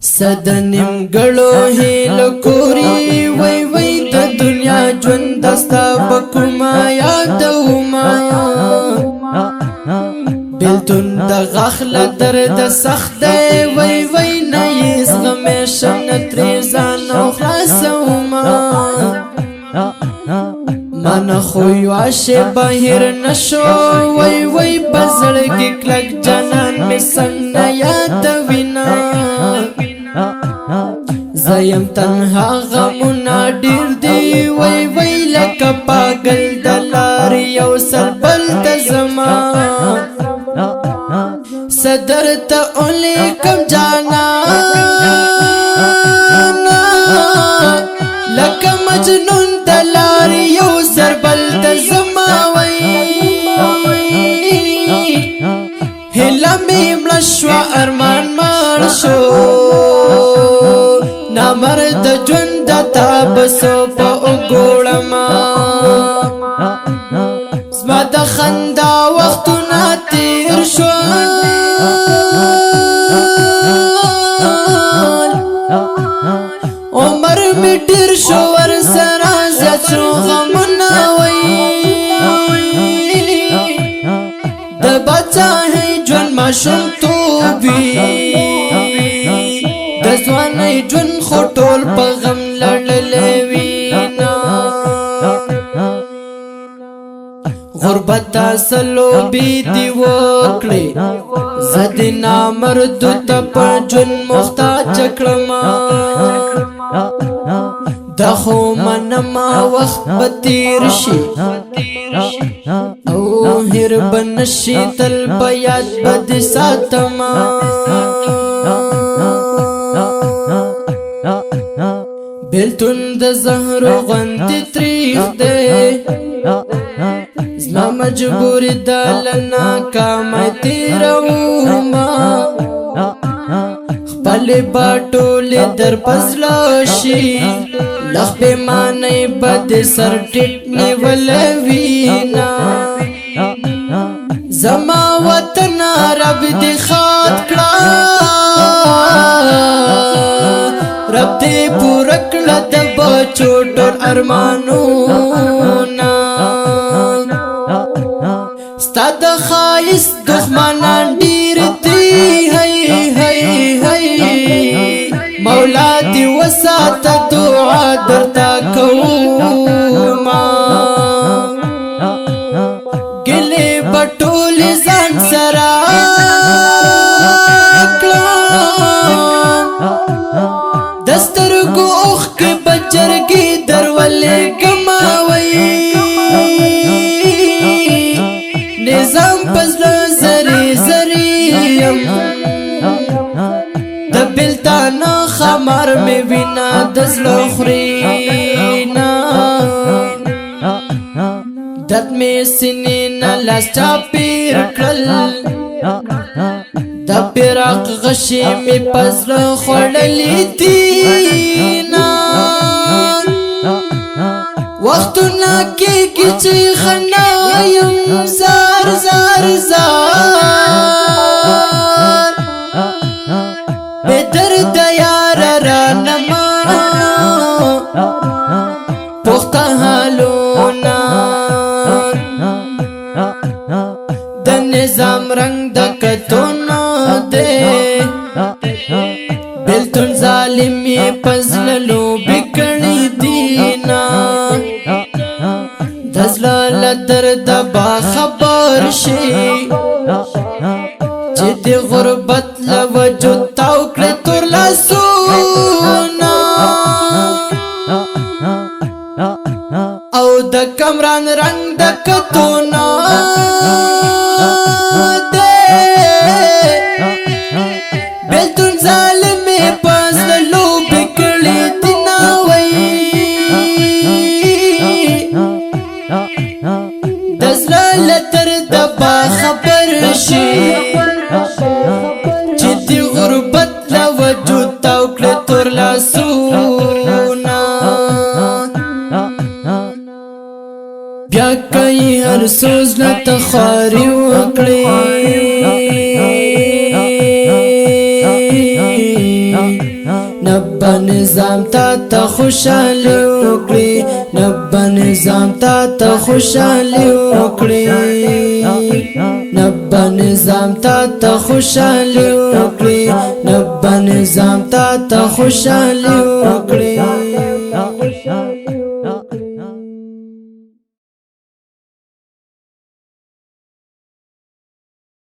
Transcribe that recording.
सदनम गड़ो हेलो कोरी वै why the दुनिया ژوند दस्ता बकुमा यादवमा बिल्तुन द غخل درد سخت وै وै نيس غمشن تريزان خلاصوما من خوی واشه بهر نشو وای وای بزړګي کلک جنان می څنګه یاد وینا زیم تنها غمونه ډیر دی وای وای لکه پاگل دلار یو سربل د زما صدر ته الیکم جانا لکه مجنون دلار یو سربل د زما وای هلا می ملشوا ارمان مار شو نامرد ژوند تابسو په وګړما زما د خندا وختونه تیر شو عمر می ډیر شو ور سره زچو غمونه وای د بچا هي ژوند ماشوم توبي د ځواني ژوند خټول په غم لړلې وینا غربت اصلو بي دی وکړي زدنا مرد ته په ژوند محتاج کړما دخو منما وقت بتیر شي او هر بنشي تل بیاد بد ساتما بلتون د زهر غنت تریخ دے زما مجبور دلنا کام تیروما خپل باټول در پزلاشي لخ به معنی بد سر ټټ نیول وینا زما وطن رب دې خاط کړه رب دې پوره کړه د بچو ټول ارمانونه ستا د خایس دښمنان ډېر دي هی هی هی مولا دی وسات دعا درتا کوما گله بټول ځان سرا دسترګو اوخ کې بچرګي درولې کماوي نظام پزله زری زری د بلتانا خمر می وینا دزلو خرینا دت می سنینا لاستا پیر کل د پیراق غشی می پزلو خړلې دینا وختونه کې چې خنایم زار زار زار بدرد یار رانما پخته حالونا د نظام رنگ د کتونا دے بلتون ظالمی پزللو بکڑی دینا دزلال درد با خبر شی جد غربت لوجود تاوکل تور لاسونا او د کمران رنگ د کتونا دے بلتون ظالمی پزللو بکڑی دینا وی دزلال درد با خبر شی جدی غربت لوجود تاوکل تور لاسونا بیا کئی هر سوز لتخاری وکلی نبا نظام تا خوشحالی وکړي نبا نظام تا خوشحالی وکړي نبا نظام تا خوشحالی وکړي نبا نظام تا خوشحالی وکړي